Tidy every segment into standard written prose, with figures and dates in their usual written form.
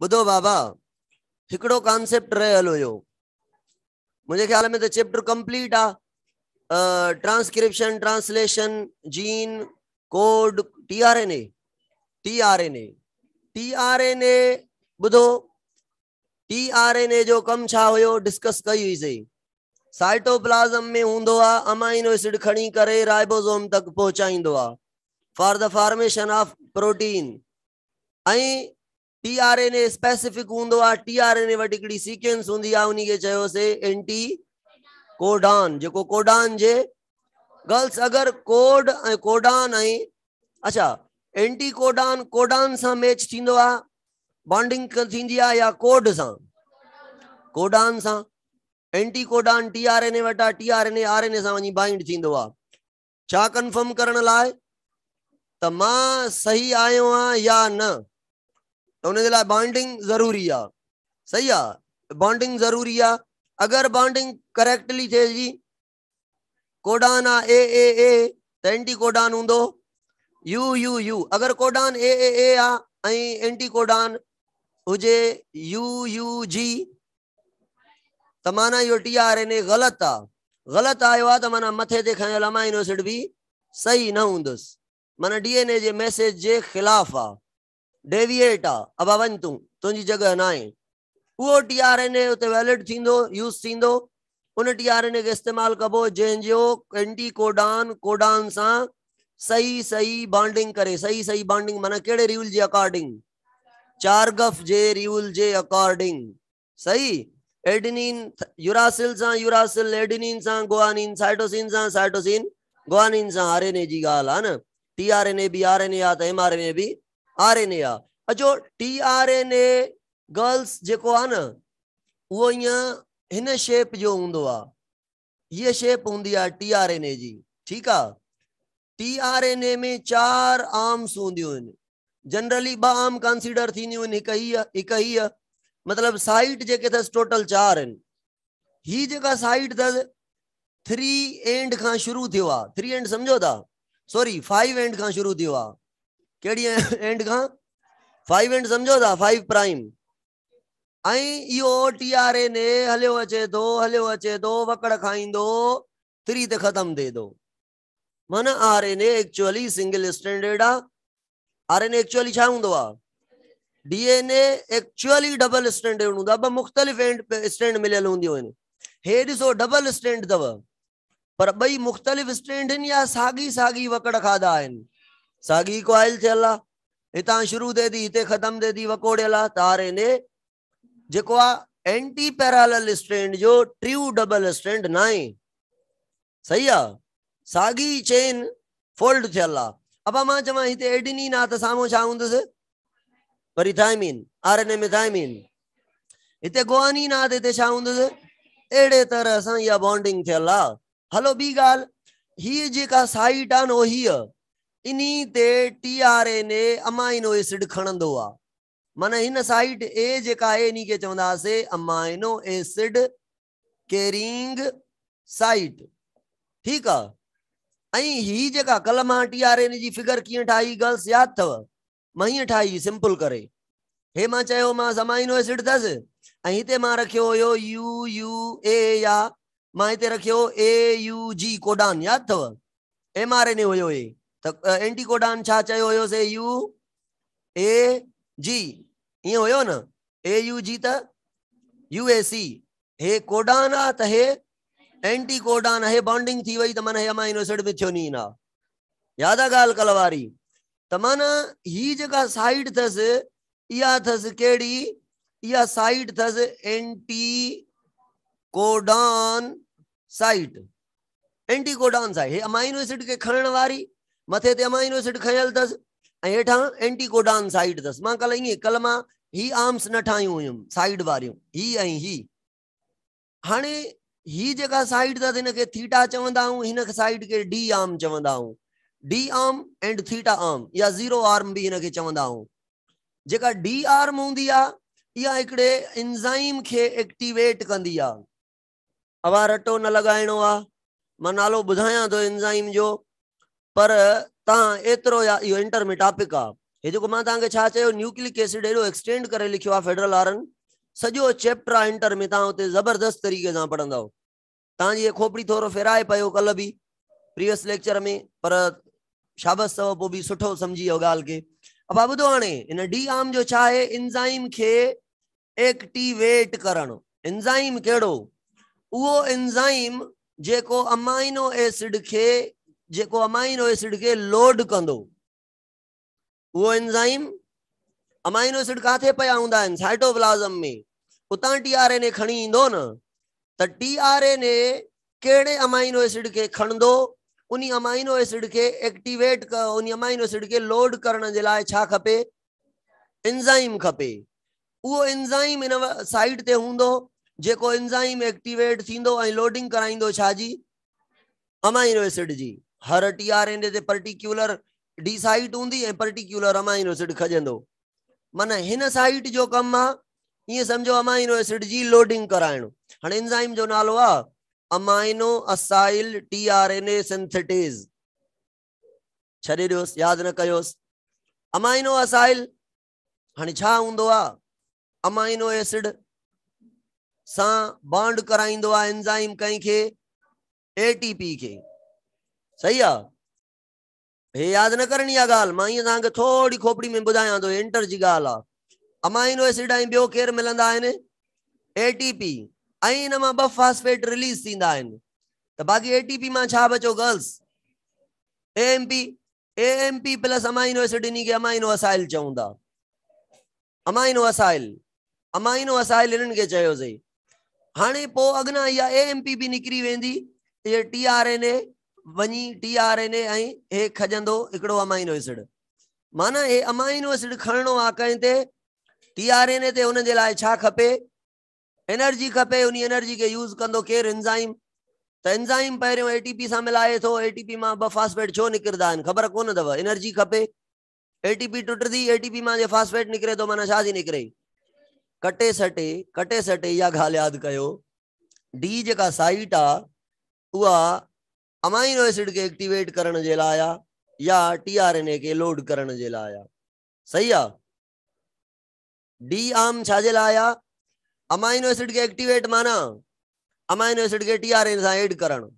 बुधो बाबा हिकड़ो कॉन्सेप्ट रहियल हुयो मुझे ख्याल में तो चैप्टर कंप्लीट आ transcription translation gene code tRNA tRNA बुधो टीआरएनए जो कम छा हुयो डिस्कस कई हुई सही साइटोप्लाज्म में हुंदो आ अमाइनो एसिड खणी करे राइबोसोम तक पहुंचाइंदो आ for the formation of protein I tRNA specific हुंदो आ टीआरएनए वटि हिकड़ी सीक्वेंस हुंदी आ उनी के चयो से एंटी कोडान जो कोडान जे गर्ल्स अगर कोड कोडान आई अच्छा एंटी कोडान कोडान सा मैच थींदो आ बॉन्डिंग थींदी आ या कोड सा कोडान सा एंटी कोडान टीआरएनए वटा टीआरएनए आरएनए सा वनी बाइंड थींदो आ छा कंफर्म करण लाए त मां सही आयो आ या न तो उन लाए बॉन्डिंग जरूरी आ सही आ बॉन्डिंग जरूरी आ अगर बॉन्डिंग करेक्टली थे जी कोडान आ ए त एंटी कोडान हुंदो यू अगर कोडान ए आ एंटी कोडान हुजे यू जी त माना यो टीआरएनए गलत आयो आ त माना मथे ते खयल अमाइनो एसिड भी सही न हुंदस माना डीएनए जे मैसेज जे खिलाफ आ डेविएट आ अब वन तू तुझी जगह ना है वो टीआरएनए उते वैलिड थींदो यूज थींदो उन टीआरएनए के इस्तेमाल कबो जंहिंजो एंटी कोडान कोडान सा सही बॉन्डिंग करे सही बॉन्डिंग माना केड़े रूल जे अकॉर्डिंग चारगफ जे रूल जे अकॉर्डिंग सही एडेनिन यूरासिल सा यूरासिल एडेनिन सा गुआनिन साइटोसिन गुआनिन सा आरएनए जी गाल आ न टीआरएनए भी आरएनए आ त एमआरएनए भी आरएनए आ अजो टीआरएनए गर्ल्स जेको आ न वो इन शेप जो हुंदो आ ये शेप हुंदी आ टीआरएनए जी ठीक आ टीआरएनए में 4 आर्म्स हुंदियूं आहिनि जनरली 2 आर्म कंसीडर थींदियूं आहिनि हिक ही मतलब साइड जेके थस टोटल 4 आहिनि ही जेका साइड थस 3 एंड खां शुरू थियो आ 3 एंड समझो था सॉरी 5 एंड खां शुरू थियो आ केड़ी एंड खां 5 एंड समझो था 5 प्राइम आई यो टीआरएनए हलियो अचे तो वकड़ खाइंदो 3 ते खत्म दे दो माना आरएनए एक्चुअली सिंगल स्ट्रैंडेड आ आरएनए एक्चुअली छा हुंदो आ डीएनए एक्चुअली डबल स्ट्रैंडेड हुंदो अब मुख्तलिफ एंड स्ट्रैंड मिलियल हुंदियूं आहिनि हे ॾिसो डबल स्ट्रैंड अथव पर ॿई मुख्तलिफ स्ट्रैंड आहिनि या साॻी वकड़ खाधा आहिनि साॻी कॉइल थियल आ हितां शुरू थिए थी हिते ख़त्म थिए थी वकोड़ियल आ त आरएनए जेको आ एंटी पैरेलल स्ट्रैंड जो ट्रू डबल स्ट्रैंड ना आहे सही आ साॻी चेन फोल्ड थियल आ अब मां चवां हिते एडेनिन आ त साम्हूं छा हूंदुसि वरी थायमीन आरएनए में थायमीन हिते गुआनिन आ त हिते छा हूंदुसि एड़े तरह सां इहा बॉन्डिंग थियल आ हलो ॿी ॻाल्हि ही जेका साइट आ न हीअ इन्ही ते टीआरएनए अमाइनो एसिड खणंदो आ माना इन साइट ए जेका आहे इन्ही खे चवंदासीं अमाइनो एसिड कैरिंग साइट ठीक आ ही जेका कल मां टीआरएनए जी फिगर कीअं ठाही गर्ल्स याद थव मां हीअं ठाही सिंपल करे हे मां चयो मां अमाइनो एसिड अथसि ऐं हिते मां रखियो हुयो यू ए या मां हिते रखियो ए यू जी कोडान याद थव एमआरएनए हुयो हे त एंटी कोडान छा चयो हुयोसीं यू ए जी ईअं हुयो न ए यू जी त यूएसी हे कोडान आ त हे एंटी कोडान है बॉन्डिंग थी वही त माना हे अमाइनो एसिड में थियो नी ना याद आ गाल कल वारी त माना ही जेका साइड थस इहा थस केड़ी इहा साइड थस anticodon site anticodon site हे अमाइनो एसिड के खणण वारी मथे ते अमाइनो एसिड खयल थस ऐं हेठां एंटी कोडान साइट थस मां कल मां ही आर्म्स न ठाहियूं हुयूं साइड वारियूं ही ऐं ही हाणे ही जेका साइड था हिन के थीटा चवंदा आहियूं हिन साइड के डी आर्म चवंदा आहियूं D arm and theta arm या जीरो आर्म भी हिन के चवंदा आहियूं जेका डी आर्म हूंदी आ इहा हिकड़े एंजाइम के एक्टिवेट कंदी आ अवा रटो न लगाइणो आ मां नालो ॿुधायां थो एंजाइम जो पर तव्हां एतिरो या इहो इंटर में टॉपिक आ हे जो मां तव्हांखे छा चयो, न्यूक्लिक एसिड एॾो एक्सटेंड करे लिखियो आहे फेडरल वारनि, सॼो चैप्टर आहे इंटर में, तव्हां उते ज़बरदस्त तरीक़े सां पढ़ंदव। तव्हांजी खोपड़ी थोरो फिराए पियो कल्ह बि प्रीवियस लेक्चर में, पर शाबस अथव, पोइ बि सुठो सम्झी वियो ॻाल्हि खे। अब ॿुधो हाणे इन डी आर्म जो छा आहे, एंजाइम खे एक्टिवेट करणु। एंजाइम कहिड़ो? उहो एंजाइम जेको अमाइनो एसिड खे लोड कंदो। वो एंजाइम अमाइनो एसिड काथे पिया हूंदा आहिनि? साइटोप्लाज्म में। उतां टीआरएनए खणी ईंदो न, त टीआरएनए कहिड़े अमाइनो एसिड खे खणंदो? उन अमाइनो एसिड खे एक्टिवेट उन अमाइनो एसिड खे लोड करण जे लाइ छा खपे? एंजाइम खपे। उहो एंजाइम इन साइट ते हूंदो जेको एंजाइम एक्टिवेट थींदो ऐं लोडिंग कराईंदो छाजी? अमाइनो एसिड जी। हर टीआरएनए ते पर्टिकुलर डी साइट हूंदी ऐं पर्टिकुलर अमाइनो एसिड खजंदो। माना हिन साइट जो कम आहे ये समझो अमाइनो एसिड जी लोडिंग कराइणो। हाणे एंजाइम जो नालो आहे अमाइनो असाइल टीआरएनए सिंथेटेज। छॾे ॾियोसि, यादि न कयोसि। अमाइनो असाइल हाणे छा हूंदो आहे? अमाइनो एसिड सां बॉन्ड कराईंदो आहे एंजाइम कंहिंखे? एटीपी खे। सही आहे? हे यादि न करणी आहे ॻाल्हि, मां ईअं तव्हांखे थोरी खोपड़ी में ॿुधायां थो, इंटर जी ॻाल्हि आहे। अमाइनो एसिड ऐं ॿियो केरु मिलंदा आहिनि? एटीपी। ऐं इन मां 2 फास्फेट रिलीज थींदा आहिनि। त बाक़ी एटीपी मां छा बचो girls? AMP. AMP plus amino acid, इन खे अमाइनो असाइल चऊं था। अमाइनो असाइल, अमाइनो असाइल इन्हनि खे चयोसीं। हाणे पोइ अॻियां इहा एएमपी बि निकिरी वेंदी, इहे टीआरएनए वञी टीआरएनए ऐं हे खजंदो हिकिड़ो अमाइनो एसिड। माना हे अमाइनो एसिड खणणो आहे कंहिं ते? टीआरएनए ते। हुन जे लाइ छा खपे? एनर्जी खपे। उन एनर्जी खे यूज़ कंदो केरु? एंजाइम। त एंजाइम पहिरियों एटीपी सां मिलाए थो। एटीपी मां 2 फास्फेट छो निकिरंदा आहिनि ख़बर कोन अथव? एनर्जी खपे। एटीपी टुटंदी, एटीपी मां जे फास्फेट निकिरे थो, माना छा थी निकिरे? कटे सटे इहा ॻाल्हि यादि कयो। डी जेका साइट आहे उहा अमाइनो एसिड खे एक्टिवेट करण जे लाइ आहे या टीआरएनए खे लोड करण जे लाइ आहे। सही आहे? डी आर्म छाजे लाइ आहे? अमाइनो एसिड खे एक्टिवेट, माना अमाइनो एसिड खे टीआरएनए सां ऐड करणु।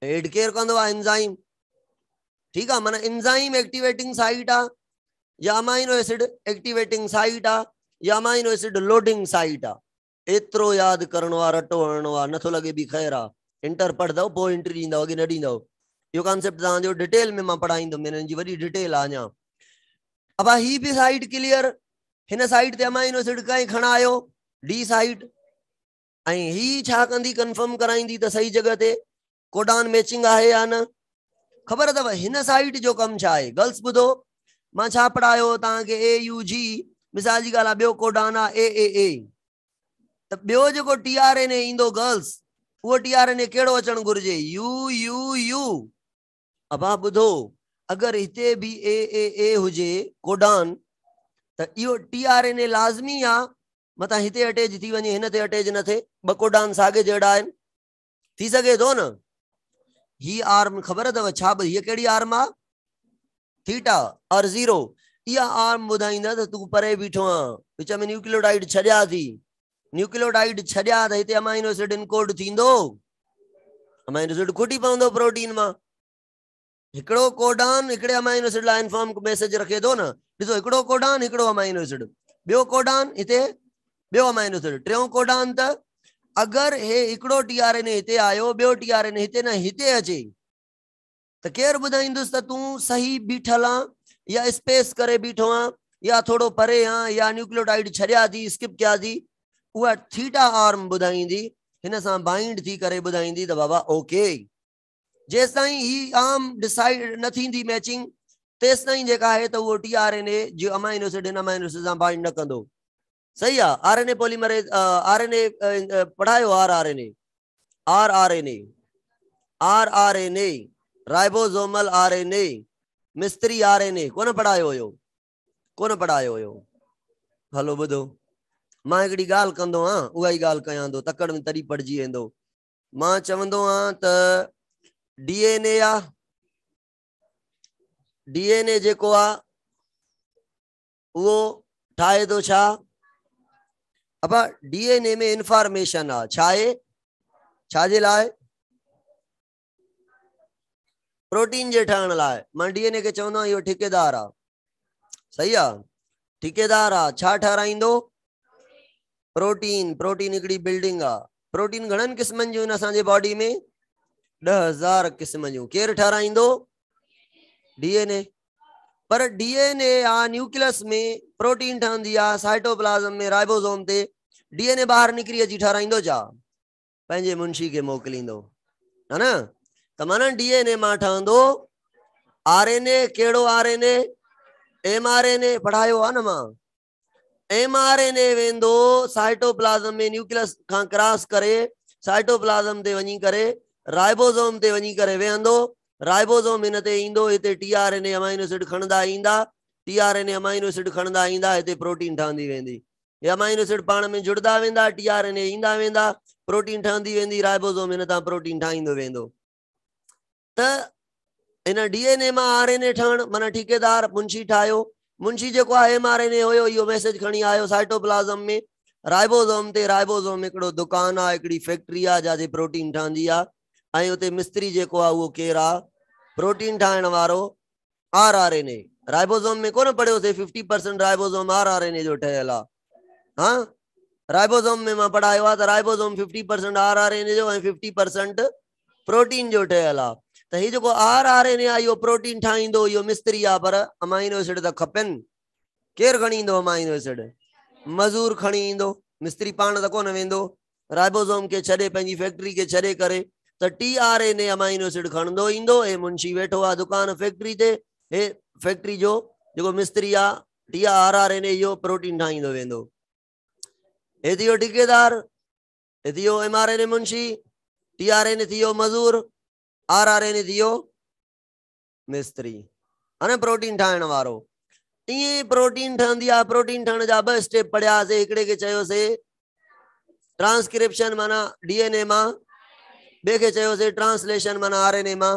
ऐड केरु कंदो आहे? एंजाइम। ठीकु आहे? माना एंजाइम एक्टिवेटिंग साइट आहे या अमाइनो एसिड एक्टिवेटिंग साइट आहे या अमाइनो एसिड लोडिंग साइट आहे। एतिरो यादि करणो आहे, रटो हणणो आहे। नथो लॻे बि ख़ैर आहे, इंटर पढ़ंदव पोइ एंट्री ॾींदव, अॻे न ॾींदव। इहो कॉन्सेप्ट तव्हांजो डिटेल में मां पढ़ाईंदुमि, हिननि जी वॾी डिटेल आहे अञा। अब ही बि साइट क्लियर। हिन साइट ते अमाइनो एसिड कंहिं खणायो? D site. ऐं ही छा कंदी? कंफर्म कराईंदी त सही जगह ते कोडान मैचिंग आहे या न। ख़बर अथव हिन साइट जो कमु छा आहे? गर्ल्स ॿुधो, मां छा पढ़ायो तव्हांखे? AUG मिसाल जी ॻाल्हि आहे। ॿियो कोडान आहे AAA। त ॿियो जेको टीआरएनए ईंदो गर्ल्स, उहो टीआरएनए कहिड़ो अचणु घुरिजे? UUU। अब ॿुधो, अगरि हिते बि AAA हुजे कोडान, त इहो टीआरएनए लाज़मी आहे मथां हिते अटैच थी वञे, हिन ते अटैच न थिए। 2 कोडान साॻे जहिड़ा आहिनि, थी सघे थो न? ही आर्म ख़बर अथव छा? हीअ कहिड़ी आर्म आहे? थीटा और 0। इहा आर्म ॿुधाईंदा त तूं परे बीठो आहे, विच में न्यूक्लियोटाइड छॾिया थी। न्यूक्लियोटाइड छॾिया त हिते अमाइनो एसिड इनकोड थींदो? अमाइनो एसिड खुटी पवंदो प्रोटीन मां। हिकिड़ो कोडान हिकिड़े अमाइनो एसिड लाइ इन्फॉर्म मैसेज रखे थो न। ॾिसो, हिकिड़ो कोडान हिकिड़ो अमाइनो एसिड, ॿियो कोडान हिते ॿियो अमाइनो एसिड, टियों कोडान। त अगरि हे हिकिड़ो टीआरएनए हिते आयो, ॿियो टीआरएनए हिते न हिते अचे, त केरु ॿुधाईंदुसि त तूं सही बीठल आहे या स्पेस करे बीठो आहे या थोरो परे आहे या न्यूक्लियोटाइड छॾिया थी, स्किप कया थी? उहा थीटा आर्म ॿुधाईंदी, हिन सां बाइंड थी करे ॿुधाईंदी त बाबा ओके। जेसि ताईं ही आर्म डिसाइड न थींदी मैचिंग, तेसि ताईं जेका आहे त उहो टीआरएनए जो अमाइनो एसिड हिन अमाइनो एसिड सां बाइंड न कंदो। सही आहे? आरएनए पॉलीमरेज, आरएनए पढ़ायो? आरआरएनए राइबोसोमल आरएनए, मिस्त्री आरएनए कोन पढ़ायो हुयो? कोन पढ़ायो हुयो? हलो ॿुधो, मां हिकिड़ी ॻाल्हि कंदो आहियां, उहा ई ॻाल्हि कयां थो, तकड़ में तॾहिं पढ़िजी वेंदो। मां चवंदो आहियां त डीएनए आहे, डीएनए जेको आहे वो ठाए तो छा अब डीएनए में इंफॉर्मेशन आ छाए छाजे लाए प्रोटीन जे ठहण लाए मां डीएनए के चवंदो यो ठेकेदार आ सही आ ठेकेदार आ छा ठहराइंदो प्रोटीन प्रोटीन हिकड़ी बिल्डिंग आ प्रोटीन घणन किस्मन जूं असांजे बॉडी में 10,000 किस्म जूं केर ठहराइंदो डीएनए पर डीएनए आ न्यूक्लियस में प्रोटीन ठहंदी आ साइटोप्लाज्म में राइबोसोम ते डीएनए बाहर निकरी अची ठहराइंदो छा पंहिंजे मुंशी के मोकिलींदो है ना त माना डीएनए मां ठहंदो आरएनए केड़ो आरएनए एमआरएनए पढ़ायो आ न मां एमआरएनए वेंदो साइटोप्लाज्म में न्यूक्लियस खां क्रॉस करे साइटोप्लाज्म ते वञी करे राइबोसोम ते वञी करे वेहंदो राइबोसोम इन ते ईंदो हिते टीआरएनए अमाइनो एसिड खणंदा ईंदा टीआरएनए अमाइनो एसिड खणंदा ईंदा हिते प्रोटीन ठहंदी वेंदी ये अमाइनो एसिड पाण में जुड़दा वेंदा टीआरएनए ईंदा वेंदा प्रोटीन ठहंदी वेंदी राइबोसोम इन तां प्रोटीन ठाहींदो वेंदो त इन डीएनए मां आरएनए ठहण माना ठेकेदार मुंशी ठायो मुंशी जेको आहे एमआरएनए हुयो इहो मैसेज खणी आयो साइटोप्लाज्म में राइबोसोम ते राइबोसोम हिकिड़ो दुकान आहे हिकिड़ी फैक्ट्री आहे जिते प्रोटीन ठहंदी आहे ऐं उते मिस्त्री जेको आहे उहो केरु आहे प्रोटीन ठाहिण वारो आरआरएनए राइबोसोम में कोन पढ़ियोसीं 50% राइबोसोम आरआरएनए जो ठहियल आहे हाँ राइबोसोम में मां पढ़ायो आहे त राइबोसोम 50% आरआरएनए जो ऐं 50% प्रोटीन जो ठहियल आहे त ही जेको आरआरएनए आहे इहो प्रोटीन ठाहींदो इहो मिस्त्री आहे पर अमाइनो एसिड त खपनि केरु खणी ईंदो अमाइनो एसिड मजूर खणी ईंदो मिस्त्री पाण त कोन वेंदो राइबोसोम के छॾे पंहिंजी फैक्ट्री के छॾे करे त टीआरएनए अमाइनो एसिड खणंदो ईंदो ऐं मुंशी वेठो आहे दुकान फैक्ट्री ते हे फैक्ट्री जो जेको मिस्त्री आहे टीआरएनए इहो प्रोटीन ठाहींदो वेंदो हे थियो ठेकेदार हे थियो एमआरएनए मुंशी टीआरएनए थियो मजूर आरआरएनए थियो मिस्त्री अने प्रोटीन ठाहिण वारो इए प्रोटीन ठहंदी आहे प्रोटीन ठहण जा 2 स्टेप पढ़ियासीं हिकिड़े के चयोसीं ट्रांसक्रिप्शन माना डीएनए मां बे के चयोसीं ट्रांसलेशन माना आरएनए मां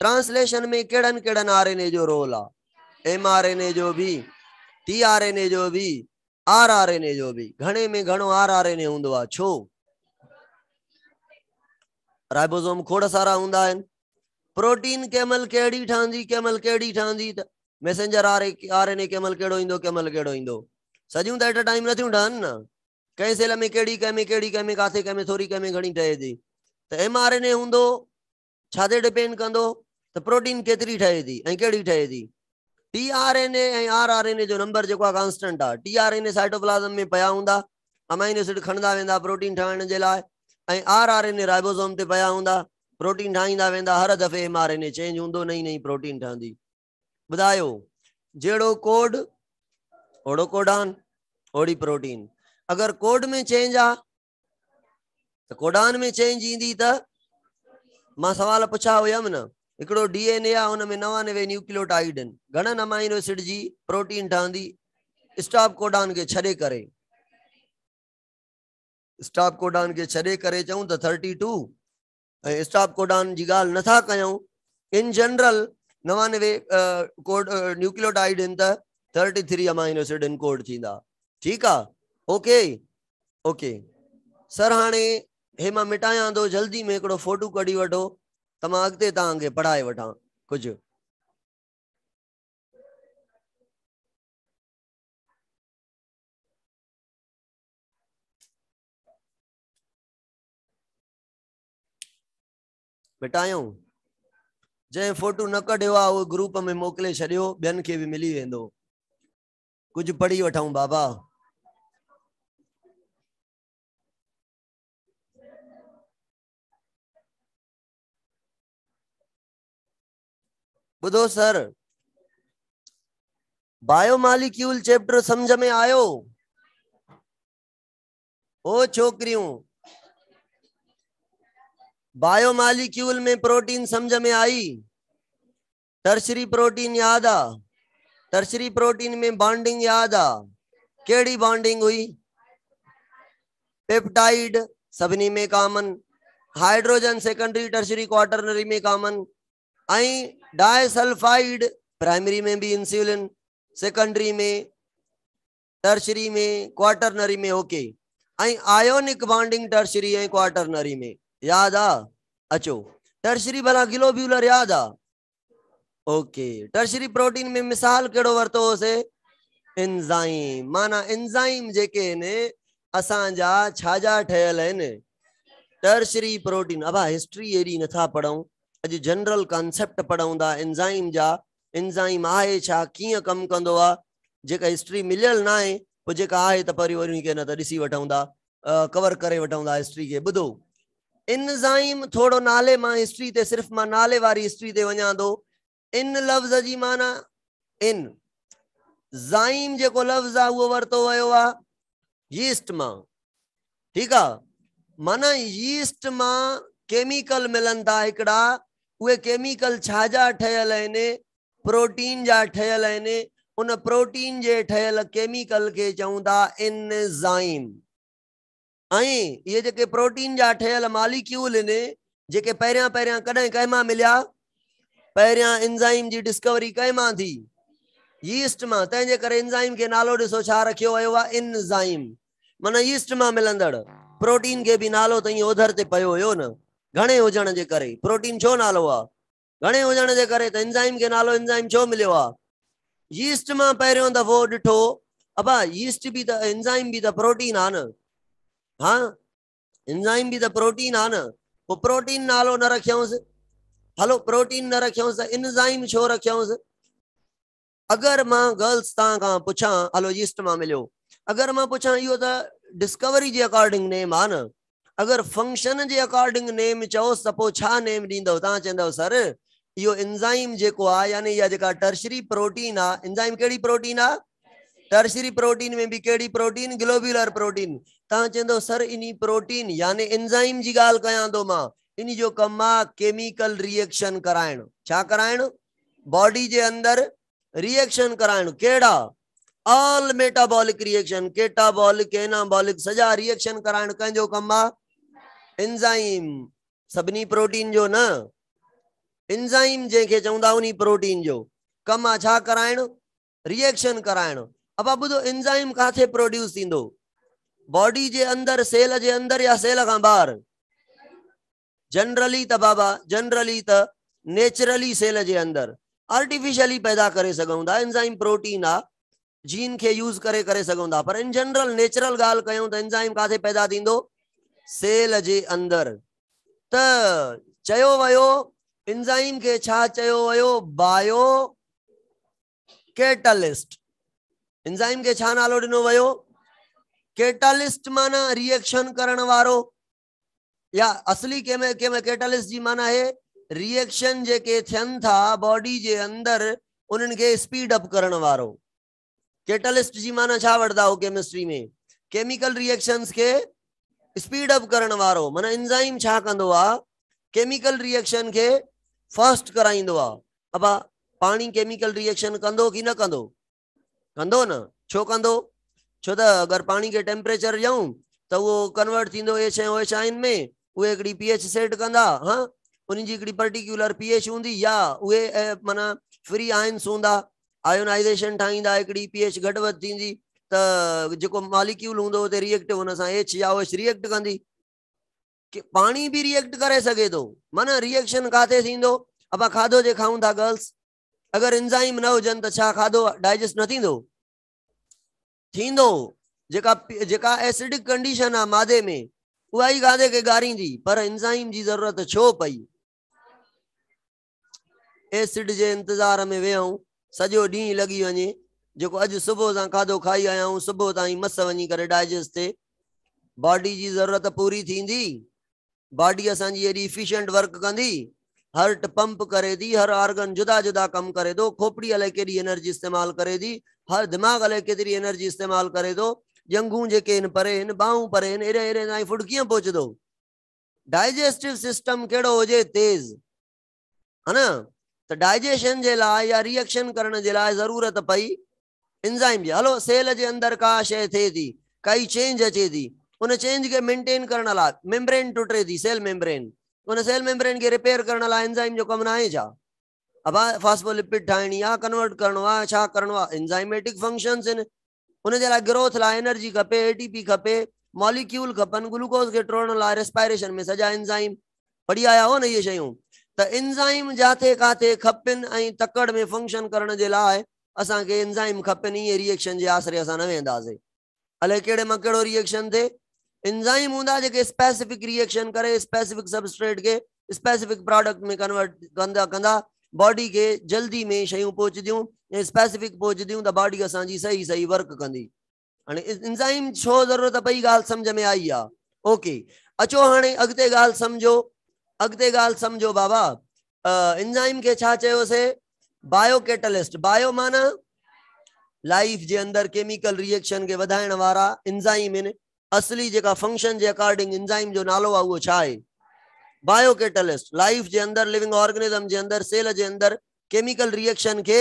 ट्रांसलेशन में केड़न केड़न आरएनए जो रोल आहे एमआरएनए जो भी टीआरएनए जो भी आरआरएनए जो भी घणे में घणो आरआरएनए हुंदो आहे छो राइबोसोम खोड़ सारा हुंदा आहिनि प्रोटीन केमल केड़ी ठहंदी केमल केड़ी ठहंदी त मैसेंजर आरएनए केमल केड़ो ईंदो केमल केड़ो ईंदो सजियूं त एट अ टाइम नथियूं ठहनि न कंहिं सेल में केड़ी कंहिं में काथे कंहिं में थोरी कंहिं में घणी ठहे थी त एमआरएनए हुंदो छा ते डिपेंड कंदो त प्रोटीन केतिरी ठहे थी ऐं केड़ी ठहे थी टीआरएनए ऐं आरआरएनए जो नंबर जेको आहे कांस्टेंट आहे टीआरएनए साइटोप्लाज्म में पया हूंदा अमाइनो एसिड खणंदा वेंदा प्रोटीन ठहण जे लाइ ऐं आरआरएनए राइबोसोम ते पया हूंदा प्रोटीन ठाहींदा वेंदा हर दफ़े एमआरएनए चेंज हूंदो नई नई प्रोटीन ठहंदी ॿुधायो जहिड़ो कोड ओड़ो कोडान ओड़ी प्रोटीन अगर कोड में चेंज आ त कोडान में चेंज ईंदी त मां सवाल पुछा हुयमि न हिकिड़ो डीएनए आहे हुन में 99 न्यूक्लियोटाइड आहिनि घणनि अमाइनो एसिड जी प्रोटीन ठहंदी स्टॉप कोडान के छॾे करे स्टॉप कोडान के छॾे करे चऊं त 32 ऐं स्टॉप कोडान जी ॻाल्हि नथा कयूं इन जनरल 99 कोड न्यूक्लियोटाइड आहिनि त 33 अमाइनो एसिड इनकोड थींदा ठीकु आहे ओके ओके सर हाणे हे मां मिटायां थो जल्दी में हिकिड़ो फोटो कढी वठो त मां अॻिते तव्हांखे पढ़ाए वठां कुझु मिटायूं जंहिं फोटो न कढियो आहे उहो ग्रुप में मोकिले छॾियो ॿियनि खे बि मिली वेंदो कुझु पढ़ी वठूं बाबा ॿुधो सर बायोमॉलिक्यूल चैप्टर समझ में आयो ओ छोकरियों बायोमॉलिक्यूल में प्रोटीन समझ में आई टर्शरी प्रोटीन याद आ टर्शरी प्रोटीन में बॉन्डिंग याद आ केड़ी बॉन्डिंग हुई पेप्टाइड सभी में common hydrogen secondary tertiary quaternary में कॉमन डाइसल्फाइड प्राइमरी में भी इंसुलिन सेकेंडरी में टर्शरी में क्वाटरनरी में ओके आयोनिक बॉन्डिंग टर्शरी ऐं क्वाटरनरी में याद आ अचो टर्शरी भला ग्लोब्यूलर याद आ ओके टर्शरी प्रोटीन में मिसाल केड़ो वरतो होसे एंजाइम माना एंजाइम जेके ने असांजा छाजा ठयल आहिनि टर्शरी प्रोटीन अब हिस्ट्री एडी नथा पढ़ूं अज जनरल कॉन्सेप्ट पढ़ूं था एंजाइम जा एंजाइम आहे छा कीअं कम कंदो आ जेका हिस्ट्री मिलियल ना आहे पोइ जेका आहे त परी वरी के न त ॾिसी वठूं था कवर करे वठूं था हिस्ट्री के ॿुधो एंजाइम थोड़ो नाले मां हिस्ट्री ते सिर्फ मां नाले वारी हिस्ट्री ते वञा थो इन लफ्ज़ जी माना इन ज़ाइम जेको लफ्ज़ आहे उहो वरतो वियो आहे यीस्ट मां ठीक है माना यीस्ट मां केमिकल मिलन था हिकड़ा उहे केमिकल छाजा ठयल आहिनि प्रोटीन जा ठयल आहिनि उन प्रोटीन जे ठयल केमिकल के चऊं था एंजाइम ऐं ये जेके प्रोटीन जा ठयल मॉलिक्यूल आहिनि जेके पहिरियां पहिरियां कॾहिं कंहिं मां मिलिया पहिरियां एंजाइम जी डिस्कवरी कंहिं मां थी यीस्ट मां तंहिंजे करे एंजाइम के नालो ॾिसो छा रखियो वियो आहे एंजाइम माना यीस्ट मां मिलंदड़ प्रोटीन के भी नालो त ईअं ओधर ते पियो हुयो न घणे हुजण जे करे प्रोटीन छो नालो आहे घणे हुजण जे करे त एंजाइम के नालो एंजाइम छो मिलियो आहे यीस्ट मां पहिरियों दफ़ो ॾिठो अबा यीस्ट भी त एंजाइम भी त प्रोटीन आहे न हाँ एंजाइम भी त प्रोटीन आहे न पोइ प्रोटीन नालो न रखियऊंसि हलो प्रोटीन न रखियऊंसि एंजाइम छो रखियऊंसि अगर मां गर्ल्स तव्हां खां पुछां हलो यीस्ट मां मिलियो अगर मां पुछां इहो त डिस्कवरी जे अकॉर्डिंग नेम आहे न अगर फंक्शन जे अकॉर्डिंग नेम चओसि त पोइ छा नेम ॾींदव तव्हां चवंदव सर इहो एंजाइम जेको आहे यानी इहा जेका टर्शरी प्रोटीन आहे एंजाइम कहिड़ी प्रोटीन आहे टर्शरी प्रोटीन में भी कहिड़ी प्रोटीन ग्लोब्यूलर प्रोटीन तव्हां चवंदव सर इन प्रोटीन यानी एंजाइम जी ॻाल्हि कयां थो मां इन जो कम आहे केमिकल रिएक्शन कराइण छा कराइण बॉडी जे अंदर रिएक्शन कराइण केड़ा ऑल मेटाबॉलिक रिएक्शन केटाबॉलिक एनाबॉलिक सजा रिएक्शन कराइण कंहिंजो कम आहे एंजाइम सभिनी प्रोटीन जो न एंजाइम जंहिंखे चवंदा उन प्रोटीन जो कम आहे छा कराइण रिएक्शन कराइण अब ॿुधो एंजाइम काथे प्रोड्यूस थींदो बॉडी जे अंदर सेल जे अंदर या सेल खां ॿाहिरि जनरली त बाबा जनरली त नेचुरली सेल जे अंदर आर्टिफिशियली पैदा करे सघूं था एंजाइम प्रोटीन आ जीन के यूज करे सघूं था पर इन जनरल नेचुरल ॻाल्हि कयूं त एंजाइम काथे पैदा थींदो सेल जे अंदर त चयो वियो एंजाइम के छा चयो वियो बायो कैटलिस्ट एंजाइम के छा नालो ॾिनो वियो कैटलिस्ट माना रिएक्शन करण वारो या असली के कैटलिस्ट जी माना है रिएक्शन जेके थियन था बॉडी जे अंदर उन्हनि के स्पीड अप करण वारो कैटलिस्ट जी माना छा वठदा हो केमिस्ट्री में केमिकल रिएक्शंस के स्पीड अप करण वारो माना एंजाइम छा कंदो आ केमिकल रिएक्शन के फास्ट कराइंदो आ अब पानी केमिकल रिएक्शन कंदो कि न कंदो कंदो न छो कंदो छो त अगर पानी के टेम्परेचर ॾियूं त वो कन्वर्ट थींदो एच आइन में उहे हिकिड़ी पीएच सेट कंदा हाँ उन जी हिकिड़ी पर्टिकुलर पीएच हूंदी या उहे माना फ्री आयन्स हूंदा आयोनाइजेशन ठाहींदा हिकिड़ी पीएच घटि वधि थींदी त जेको मॉलिक्यूल हूंदो उते रिएक्टिव हुन सां एच या ओएच रिएक्ट कंदी पानी भी रिएक्ट करे सघे थो माना रिएक्शन काथे थींदो अब खाधो जे खाऊं था गर्ल्स अगर एंजाइम न हुजनि त छा खाधो डाइजेस्ट न थींदो थींदो जेका एसिडिक कंडीशन आहे मादे में उहा ई गादे के गारींदी पर एंजाइम जी ज़रूरत छो पई एसिड जे इंतजार में वेहूं सॼो ॾींहुं लॻी वञे जेको अॼु सुबुह सां खाधो खाई आया आहियूं सुबुह ताईं मस वञी करे डाइजेस्ट थिए बॉडी जी ज़रूरत पूरी थींदी बॉडी असांजी एॾी इफिशिएंट वर्क कंदी हार्ट पंप करे थी हर ऑर्गन जुदा जुदा कम करे थो खोपड़ी अलाए केॾी एनर्जी इस्तेमाल करे थी हर दिमाग़ अलाए केतिरी एनर्जी इस्तेमाल करे थो जंगूं जेके आहिनि परे आहिनि बाहूं परे आहिनि एॾे एॾे ताईं फुड कीअं पहुचंदो डाइजेस्टिव सिस्टम कहिड़ो हुजे तेज है न त डाइजेशन जे लाइ या रिएक्शन करण जे लाइ ज़रूरत पई एंजाइम जी हलो सेल जे अंदर का शइ थिए थी काई चेंज अचे थी उन चेंज के मेंटेन करण लाइ मेम्ब्रेन टुटे थी सेल मेम्ब्रेन उन सेल मेम्ब्रेन के रिपेयर करण लाइ एंजाइम जो कम न आहे छा अब फास्फोलिपिड ठाहिणी आहे कन्वर्ट करणो आहे छा करणो आहे एंजाइमेटिक फंक्शंस आहिनि उन जे लाइ ग्रोथ लाइ एनर्जी खपे, एटीपी खपे, मॉलिक्यूल खपनि, ग्लूकोज खे टोड़ण लाइ रेस्पायरेशन में सॼा एंजाइम पढ़ी आया हो न इहे शयूं। त एंजाइम जाथे काथे खपनि ऐं तकड़ में फंक्शन करण जे लाइ असांखे एंजाइम खपनि। इहे रिएक्शन जे आसरे असां न वेंदासीं। अलाए कहिड़े मां कहिड़ो रिएक्शन थिए, एंजाइम हूंदा जेके स्पेसिफिक रिएक्शन करे स्पेसिफिक सबस्ट्रेट के स्पेसिफिक प्रोडक्ट में कन्वर्ट कंदा बॉडी के जल्दी में शयूं पहुचदियूं ऐं स्पेसिफिक पहुचदियूं त बॉडी असांजी सही सही वर्क कंदी। हाणे एंजाइम छो ज़रूरत पई, ॻाल्हि सम्झ में आई आहे। ओके, अचो हाणे अॻिते ॻाल्हि सम्झो। अॻिते ॻाल्हि सम्झो बाबा। एंजाइम खे छा चयोसीं? Bio catalyst. बायो माना लाइफ जे अंदर केमिकल रिएक्शन के वधाइण वारा एंजाइम आहिनि। असली जेका फंक्शन जे अकॉर्डिंग एंजाइम जो नालो आहे उहो छा आहे? Bio catalyst. लाइफ जे अंदर, लिविंग ऑर्गेनिज्म जे अंदर, सेल जे अंदर केमिकल रिएक्शन के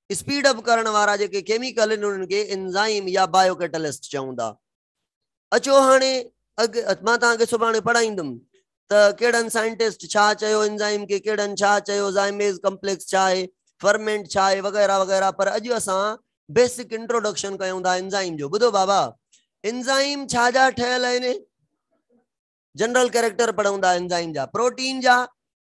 स्पीड अप करण वारा जेके केमिकल आहिनि उन्हनि खे एंजाइम या बायो कैटलिस्ट चवंदा। अचो हाणे मां तव्हांखे सुभाणे पढ़ाईंदुमि त केड़न साइंटिस्ट छा चयो एंजाइम के, केड़न छा चयो ज़ाइमेज कॉम्प्लेक्स छा है, फर्मेंट छा है, वगैरह वगैरह। पर अॼु असां बेसिक इंट्रोडक्शन कयूं था एंजाइम जो। ॿुधो बाबा, एंजाइम छा जा ठहियल आहिनि? जनरल कैरेक्टर पढ़ूं था एंजाइम जा। प्रोटीन जा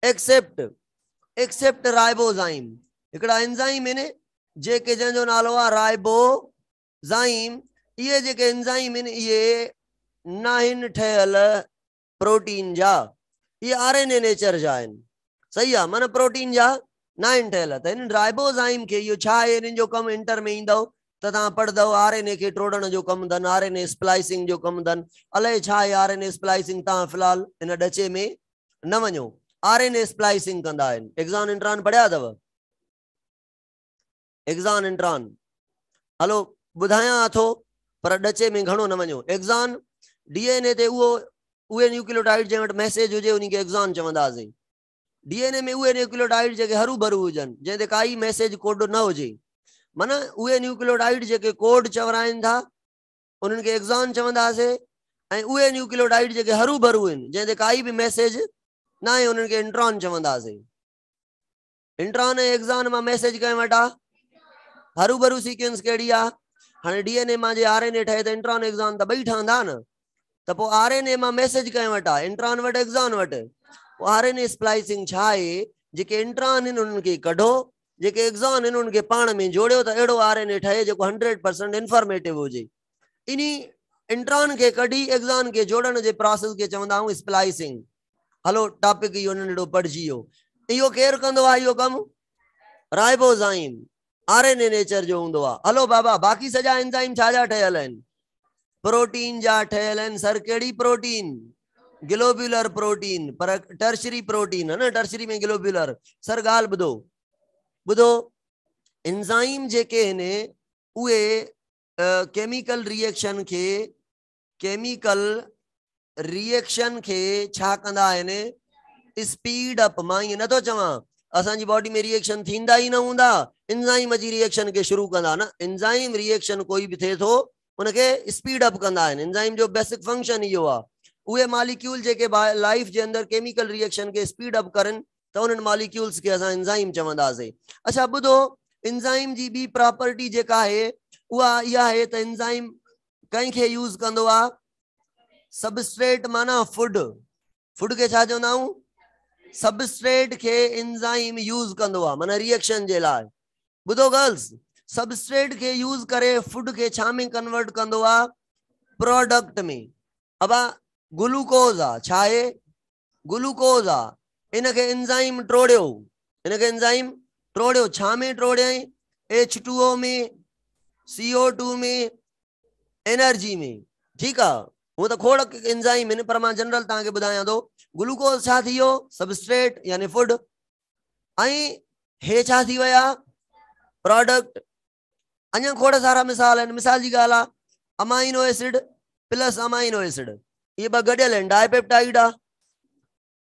एक्सेप्ट राइबोजाइम। हिकिड़ा एंजाइम आहिनि जेके जंहिंजो नालो आहे राइबोजाइम। इहे जेके एंजाइम आहिनि इहे न आहिनि ठहियल प्रोटीन जा, ये आरएनए नेचर जा आहिनि। सही आहे, माना प्रोटीन जा न आहिनि ठहियल। त हिन राइबोजाइम खे इहो छा आहे, हिननि जो कमु इंटर में ईंदव त तव्हां पढ़ंदव आरएनए खे टोड़ण जो कमु अथनि, आरएनए स्प्लाइसिंग जो कमु अथनि। अलाए छा आहे आरएनए स्प्लाइसिंग, तव्हां फ़िलहाल हिन ॾचे में न वञो। आरएनए स्प्लाइसिंग कंदा आहिनि। एक्ज़ॉन इंट्रॉन पढ़िया अथव? एक्ज़ॉन इंट्रॉन हलो ॿुधायां थो, पर ॾचे में घणो न वञो। एक्ज़ॉन डीएनए ते उहे न्यूक्लियोटाइड जंहिं वटि मैसेज हुजे उन खे एक्ज़ॉन चवंदासीं। डीएनए में उहे न्यूक्लियोटाइड जेके हरू भरू हुजनि, जंहिं ते काई मैसेज कोड न हुजे, माना उहे न्यूक्लियोटाइड जेके कोड चवराइनि था उन्हनि खे एक्ज़ॉन चवंदासीं। ऐं उहे न्यूक्लियोटाइड जेके हरू भरू आहिनि, जंहिं ते काई बि मैसेज न आहे, उन्हनि खे इंट्रॉन चवंदासीं। इंट्रॉन ऐं एक्ज़ॉन मां मैसेज कंहिं वटि आहे? हरू भरू सीक्वेंस कहिड़ी आहे? हाणे डीएनए मां जे आरएनए ठहे त इंट्रॉन एक्ज़ॉन त ॿई ठहंदा न। त पोइ आरएनए मां मैसेज कंहिं वटि आहे? इंट्रॉन वटि, एक्ज़ॉन वटि। आरएनए स्प्लाइसिंग छा आहे? जेके इंट्रॉन आहिनि उन्हनि खे कढो, जेके एक्ज़ॉन आहिनि उन्हनि खे पाण में जोड़ियो त अहिड़ो आरएनए ठहे जेको 100% इंफॉर्मेटिव हुजे। इन इंट्रॉन खे कढी एक्ज़ॉन खे जोड़ण जे प्रोसेस खे चवंदा आहियूं स्प्लाइसिंग। हलो टॉपिक इहो नंढिड़ो पढ़जी वियो। इहो केरु कंदो आहे इहो कमु? राइबोजाइम। आरएनए नेचर जो हूंदो आहे। हलो बाबा, बाक़ी सॼा एंजाइम छा जा ठहियल आहिनि? प्रोटीन जा ठहियल आहिनि। सर कहिड़ी प्रोटीन? Globular protein. पर टर्शरी प्रोटीन है न, टर्शरी में ग्लोब्यूलर। सर ॻाल्हि ॿुधो ॿुधो, एंजाइम जेके आहिनि उहे केमिकल रिएक्शन खे छा कंदा आहिनि? Speed up. मां ईअं नथो चवां असांजी बॉडी में रिएक्शन थींदा ई न हूंदा, एंजाइम जी रिएक्शन के शुरू कंदा न। एंजाइम रिएक्शन कोई भी थे तो उनके स्पीड अप कंदा आहिनि। एंजाइम जो बेसिक फंक्शन इहो आहे। उहे मॉलिक्यूल जेके लाइफ जे अंदर केमिकल रिएक्शन के स्पीड अप करनि त उन्हनि मॉलिक्यूल्स के असां एंजाइम चवंदासीं। अच्छा ॿुधो, एंजाइम जी ॿी प्रॉपर्टी जेका आहे उहा इहा आहे त एंजाइम कंहिंखे यूज़ कंदो आहे? सबस्ट्रेट माना फूड। फूड के छा चवंदा आहियूं? सबस्ट्रेट के एंजाइम यूज़ कंदो आहे, माना रिएक्शन जे लाइ। ॿुधो गर्ल्स, सबस्ट्रेट के यूज़ करे फूड के छा में कन्वर्ट कंदो आहे? प्रोडक्ट में। अब ग्लूकोज आहे, छा आहे? ग्लूकोज आहे। इनके एंजाइम टोड़ियो, इनके एंजाइम टोड़ियो। छा में टोड़ियई? H2O में, CO2 में, एनर्जी में। ठीक आहे, वो तो खोड़ एंजाइम आहिनि, पर मां जनरल तव्हांखे ॿुधायां थो। ग्लूकोज छा थी वियो? सबस्ट्रेट यानी फूड। ऐं हे छा थी विया? प्रोडक्ट। अञा खोड़ सारा मिसाल आहिनि। मिसाल जी ॻाल्हि आहे amino acid plus amino acid, ये ॿ गॾियल आहिनि, डाइपेप्टाइड आहे।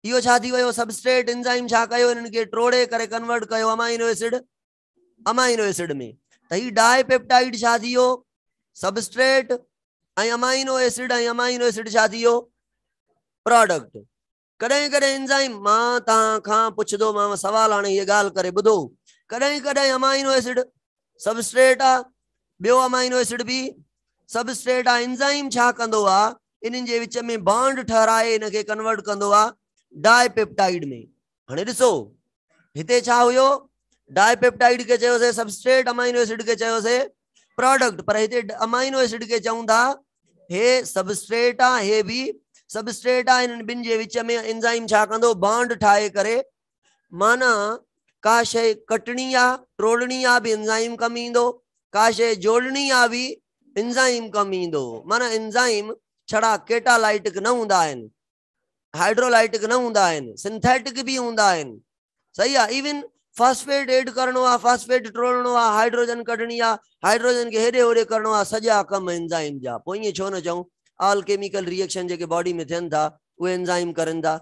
इहो छा थी वियो? सबस्ट्रेट। एंजाइम छा कयो? इन्हनि खे टोड़े करे कन्वर्ट कयो अमाइनो एसिड में। त ही डाइपेप्टाइड छा थी वियो? सबस्ट्रेट। ऐं अमाइनो एसिड छा थी वियो? प्रोडक्ट। कॾहिं कॾहिं एंजाइम, मां तव्हां खां पुछंदोमांव सवाल, हाणे ये ॻाल्हि करे ॿुधो। कॾहिं कॾहिं अमाइनो एसिड सबस्ट्रेट आहे, बियो अमाइनो एसिड भी सबस्ट्रेट आ एंजाइम छा कंदो आ इन्हनि जे विच में बॉन्ड ठहराए इनके कन्वर्ट कंदो आ डाइपेप्टाइड में। हाणे ॾिसो हिते छा हुयो डाइपेप्टाइड के चयोसीं सबस्ट्रेट अमाइनो एसिड के चयोसीं प्रोडक्ट पर हिते अमाइनो एसिड के चऊं था हे सबस्ट्रेट आ हे भी सबस्ट्रेट आ इन बिन जे विच में एंजाइम छा कंदो बॉन्ड ठाए करे माना का शय कटणी आ टोड़नी आ भी एंजाइम कम ईंदो का शय जोड़नी आ भी एंजाइम कम ईंदो माना एंजाइम छड़ा केटालाइटिक न हुंदा आहिनि हाइड्रोलाइटिक न हुंदा आहिनि सिंथेटिक भी हुंदा आहिनि सही आ इवन फॉस्फेट ऐड करणो आ फॉस्फेट टोड़नो आ हाइड्रोजन कढणी आ हाइड्रोजन के हेडे होडे करणो आ सॼा कम एंजाइम जा पोइ ईअं छो न चऊं ऑल केमिकल रिएक्शन जेके बॉडी में थियनि था उहे एंजाइम करनि था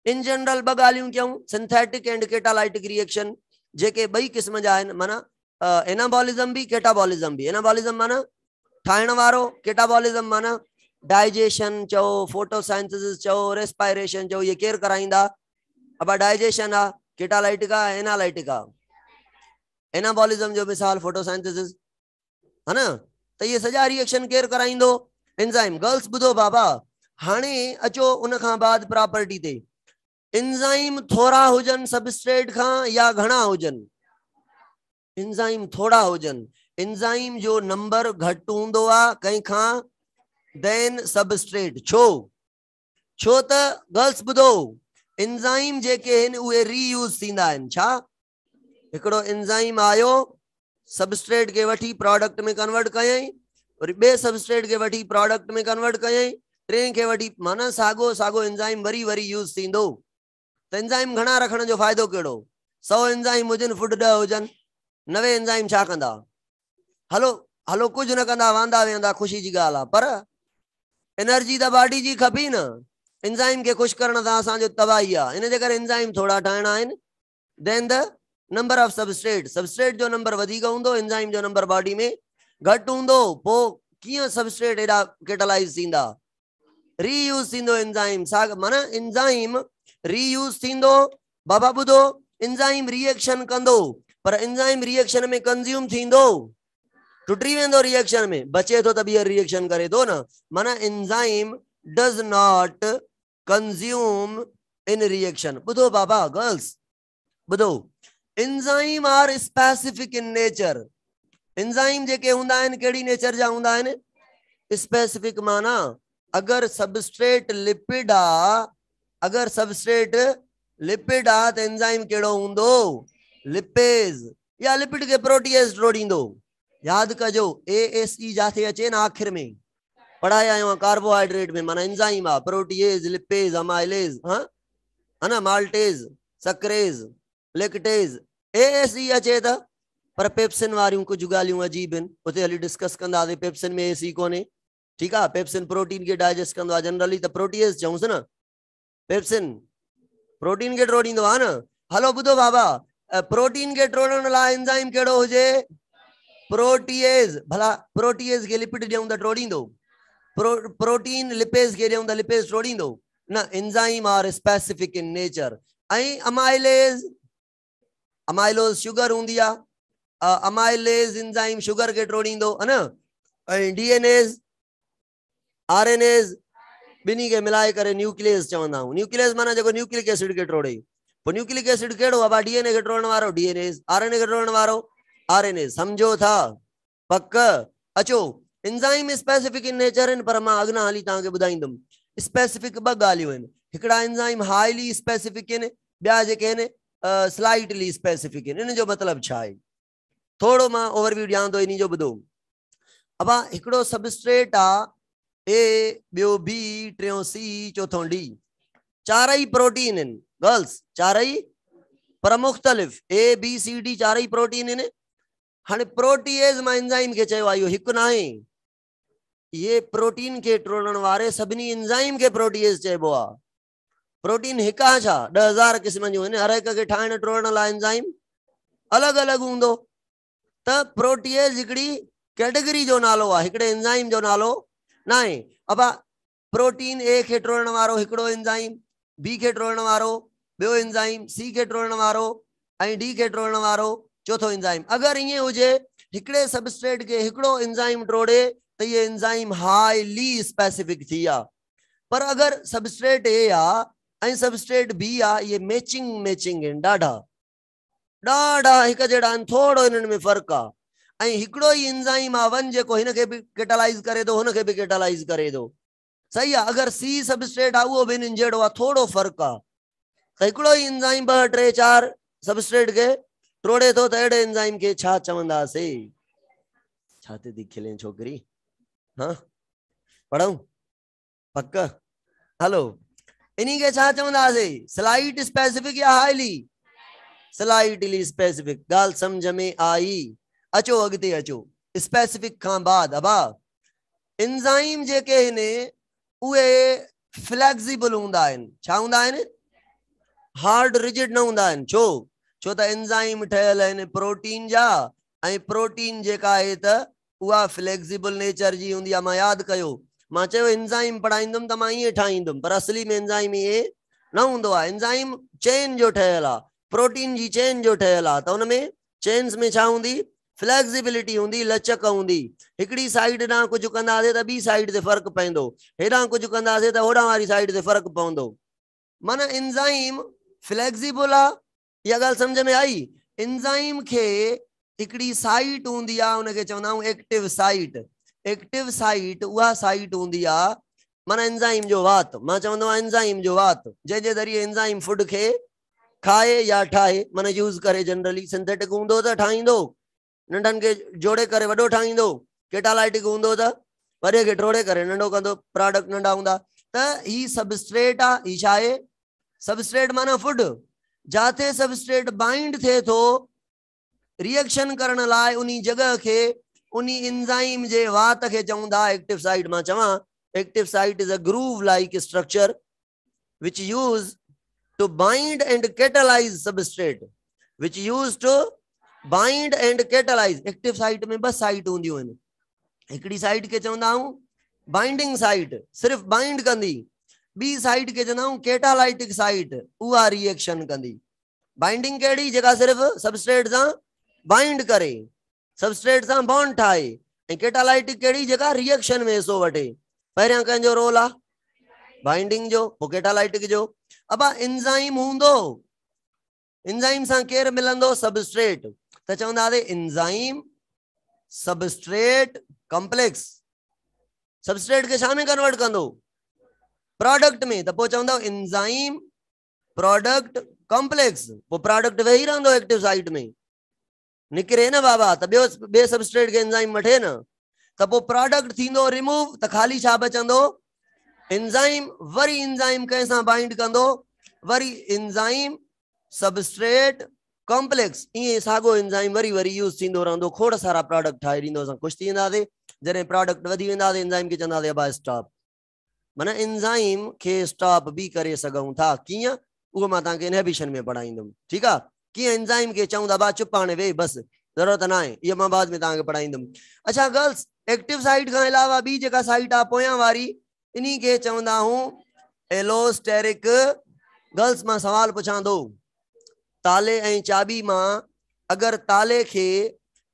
इन जनरल ॿ ॻाल्हियूं कयूं सिंथेटिक एंड केटालाइटिक रिएक्शन जेके ॿई क़िस्म जा आहिनि माना एनाबॉलिज्म भी केटाबॉलिज्म भी एनाबॉलिज्म माना ठाहिण वारो केटाबॉलिज्म माना डाइजेशन चो फोटोसाइंथिसिस चो रेस्पायरेशन चो ये केर कराइंदा अब डाइजेशन आ केटालाइटिक आ एनालाइटिक आ एनाबॉलिज्म जो मिसाल फोटोसाइंथिसिस है ना तो ये सॼा रिएक्शन केर कराइंदो एंजाइम गर्ल्स ॿुधो बाबा हाणे अचो उन खां बाद प्रॉपर्टी ते एंजाइम थोड़ा हुजन सबस्ट्रेट खां या घणा हुजन एंजाइम थोड़ा हुजन एंजाइम जो नंबर घट हुंदो आ कहीं खां देन सबस्ट्रेट छो छो त गर्ल्स ॿुधो एंजाइम जेके आहिनि उहे रीयूज थींदा आहिनि छा हिकिड़ो एंजाइम आयो सबस्ट्रेट के वठी प्रोडक्ट में कन्वर्ट कयई और बे सबस्ट्रेट के वठी प्रोडक्ट में कन्वर्ट कयई टे के वठी माना सागो सागो एंजाइम वरी वरी यूज थींदो त एंजाइम घणा रखण जो फ़ाइदो कहिड़ो 100 एंजाइम हुजनि फुट 10 हुजनि 90 एंजाइम छा कंदा हलो हलो कुछ न कंदा वांदा वेंदा खुशी जी ॻाल्हि आहे पर एनर्जी त बॉडी जी खपी न एंजाइम के खुश करण सां असांजो तबाही आहे इन जे करे एंजाइम थोड़ा ठाहिणा आहिनि then the number of substrate substrate जो नंबर वधीक हुंदो एंजाइम जो नंबर बॉडी में घट हुंदो पोइ कीअं सबस्ट्रेट एडा केटलाइज थींदा रीयूज थींदो एंजाइम सा माना एंजाइम रीयूज थींदो बाबा ॿुधो एंजाइम रिएक्शन कंदो पर एंजाइम रिएक्शन में कंज्यूम थींदो टुटी वेंदो रिएक्शन में बचे तो त ॿीहर रिएक्शन करे थो न माना enzyme does not consume in reaction ॿुधो बाबा गर्ल्स ॿुधो enzyme are specific in nature enzyme जेके हुंदा आहिनि कहिड़ी नेचर जा हुंदा आहिनि स्पेसिफिक माना अगर सबस्ट्रेट लिपिड आ अगर सबस्ट्रेट लिपिड आ त एंजाइम केड़ो हुंदो लिपेज या लिपिड के प्रोटीएज जोड़ींदो याद कजो ASE जाथे अचे ना आखिर में पढ़ाया आयो कार्बोहाइड्रेट में माना एंजाइम आ प्रोटीएज लिपेज अमाइलेज हां है ना माल्टेज सक्रेज लेक्टेज ASE अचे त पर पेप्सिन वारियूं कुछ गालियूं अजीब आहिनि उते हली डिस्कस कंदासीं पेप्सिन में ASE कोने ठीक है पेप्सिन प्रोटीन के डाइजेस्ट कंदो जनरली त प्रोटीएज चऊंस ना पेप्सिन प्रोटीन के टोड़ींदो आ न हलो ॿुधो बाबा प्रोटीन के टोड़ण ला एंजाइम केड़ो हुजे प्रोटीएज भला प्रोटीएज के लिपिड ॾेऊं त टोड़ींदो प्रोटीन लिपेज के ॾेऊं त लिपेज टोड़ींदो न enzyme are specific in nature ऐं अमाइलेज अमाइलोज शुगर हुंदी आ अमाइलेज एंजाइम शुगर के टोड़ींदो है ना ऐं डीएनएज आरएनएज बिनी के मिलाए करे न्यूक्लियस चवंदा आहियूं न्यूक्लियस माना जेको न्यूक्लिक एसिड के टोड़े पोइ न्यूक्लिक एसिड केड़ो आहे डीएनए के टोड़न वारो डीएनएज आरएनए के टोड़न वारो आरएनएज समझो था पक अचो enzyme specific in nature in पर मां अगना हली ताके बुधाइंदुमि स्पेसिफिक ब गालियूं आहिनि हिकड़ा एंजाइम हाईली स्पेसिफिक इन बिया जेके आहिनि स्लाइटली स्पेसिफिक इन जो मतलब छा आहे थोड़ो मां ओवरव्यू ॾियां थो इन जो ॿुधो अबा हिकड़ो सबस्ट्रेट आ A बियो B टियों C चौथों D चारई प्रोटीन इन गर्ल्स चारई पर मुख्तलिफ A B C D चारई प्रोटीन इन हाने प्रोटीएज मां एंजाइम के चयो आयो हिकु नाहे ये प्रोटीन के टोड़न वारे सभिनी एंजाइम के प्रोटीएज चइबो आ प्रोटीन हिका छा 10,000 क़िस्म जूं आहिनि हर हिक के ठाहिण टोड़न ला एंजाइम अलग अलग हूंदो त प्रोटीएज हिकड़ी कैटेगरी जो नालो आ हिकड़े एंजाइम जो नालो नाहे अबा प्रोटीन A के टोड़न वारो हिकड़ो एंजाइम B के टोड़न वारो बियो एंजाइम C के टोड़न वारो ऐं D के टोड़न वारो चौथो एंजाइम अगर इए हुजे हिकड़े सबस्ट्रेट के हिकड़ो एंजाइम टोड़े तो ये एंजाइम हाईली स्पेसिफिक थी आ। पर अगर सबस्ट्रेट ए आ ऐं सबस्ट्रेट बी आ ये मैचिंग इन डाढ़ा डाढ़ा एक जड़ा आहिनि, थोड़ो इन्हनि में फर्क आ। ऐं हिकड़ो ही एंजाइम आ वन जेको हिन के भी कैटालाइज करे दो, हुन के भी कैटालाइज करे दो। सही है। अगर सी सबस्ट्रेट आ वो भी इन्हनि जहिड़ो आ, थोड़ो फर्क आ। तो हिकड़ो ही एंजाइम 2 3 4 सबस्ट्रेट के टोड़े तो अड़े एंजाइम के छा चवंदासीं? छाते थी खिले छोकरी? हाँ पढ़ूं पक्का? हलो इन्हीं के छा चवंदासीं? स्लाइट स्पेसिफिक या हाईली? Slightly specific. गाल समझ में आई? अचो अगते अचो। स्पेसिफिक खां बाद अबा एंजाइम जेके हिने उए फ्लेक्सिबल हुंदा आहिनि। छा हुंदा आहिनि? हार्ड रिजिड न हुंदा आहिनि। छो? छो त एंजाइम ठहियल आहिनि प्रोटीन जा, ऐं प्रोटीन जेका आहे त उहा फ्लेक्सिबल नेचर जी हूंदी आहे। मां यादि कयो, मां चयो एंजाइम पढ़ाईंदुमि त मां ईअं ठाहींदुमि, पर असली में एंजाइम इहे न हूंदो आहे। एंजाइम चेन जो ठहियल आहे, प्रोटीन जी चेन जो ठहियल आहे। त हुन में चेन्स में छा हूंदी? फ्लेक्सिबिलिटी हूंदी, लचक हूंदी। हिकड़ी साइड ॾांहुं कुझु कंदासीं त ॿी साइड ते फर्क पवंदो, हेॾां कुझु कंदासीं त होॾां वारी साइड ते फर्क पवंदो। माना एंजाइम फ्लेक्सिबल आ। इहा ॻाल्हि समझ में आई? एंजाइम खे हिकड़ी साइट हूंदी आहे, हुनखे चवंदा आहियूं एक्टिव साइट। एक्टिव साइट उहा साइट हूंदी आहे माना एंजाइम जो वात। मां चवंदो आहियां एंजाइम जो वात, जंहिंजे ज़रिए एंजाइम फूड खे खाए या ठाहे, माना यूज़ करे। जनरली सिंथेटिक हूंदो त ठाहींदो, नंढनि खे जोड़े करे वॾो ठाहींदो, कैटालाइटिक हूंदो त वॾे खे टोड़े करे नंढो कंदो, प्रोडक्ट नंढा हूंदा। त ही सबस्ट्रेट आ। ही छा आहे? सबस्ट्रेट माना फूड। जाते सबस्ट्रेट बाइंड थे तो रिएक्शन करण लाइ उनी जगह के उनी एंजाइम जे वात के चवंदा एक्टिव साइट। मां चवां active site is a groove like structure which used to bind and catalyze substrate, which used to bind and catalyze। Active site में बस साइट हूंदियूं आहिनि। हिकड़ी साइट के चवंदा आहियूं बाइंडिंग साइट, सिर्फ बाइंड कंदी। बी साइट के चवंदा आहियूं कैटालाइटिक साइट, उहा रिएक्शन कंदी। बाइंडिंग केड़ी? जेका सिर्फ सबस्ट्रेट सां बाइंड करे, सबस्ट्रेट सां बॉन्ड ठाहे। ऐं कैटालाइटिक केड़ी? जेका रिएक्शन में हिस्सो वठे। पहिरियां कंहिंजो रोल आ? बाइंडिंग जो, पोइ कैटालाइटिक जो। अब एंजाइम हूंदो, एंजाइम सां केर मिलंदो? सबस्ट्रेट। त चवंदासीं एंजाइम सबस्ट्रेट कॉम्प्लेक्स। सबस्ट्रेट के छा में कन्वर्ट कंदो? प्रोडक्ट में। त पोइ चवंदो एंजाइम प्रोडक्ट कॉम्प्लेक्स। पोइ प्रोडक्ट वेही रहंदो एक्टिव साइट में, निकिरे न बाबा, त ॿियो सबस्ट्रेट के एंजाइम वठे न। त पोइ प्रोडक्ट थींदो रिमूव, त खाली छा बचंदो? एंजाइम। वरी एंजाइम कंहिं सां बाइंड कंदो, वरी एंजाइम सबस्ट्रेट कॉम्प्लेक्स। इएं साॻो एंजाइम वरी वरी यूज़ थींदो रहंदो, खोड़ सारा प्रोडक्ट ठाहे ॾींदो। असां ख़ुशि थी वेंदासीं। जॾहिं प्रोडक्ट वधी वेंदासीं एंजाइम खे चवंदासीं अबा स्टॉप। माना एंजाइम खे स्टॉप भी करे सघूं था। कीअं? उहो मां तव्हांखे इनहिबिशन में पढ़ाईंदुमि। ठीकु आहे? कीअं एंजाइम खे चऊं था बा चुप हाणे वेही बस, ज़रूरत न आहे, इहा मां बाद में तव्हांखे पढ़ाईंदुमि। अच्छा गर्ल्स, एक्टिव साइट खां अलावा ॿी जेका साइट आहे पोयां वारी, इन्ही के चवंदा आहियूं एलोस्टेरिक। गर्ल्स मां सवाल पुछां थो, ताले ऐं चाबी मां अगर ताले के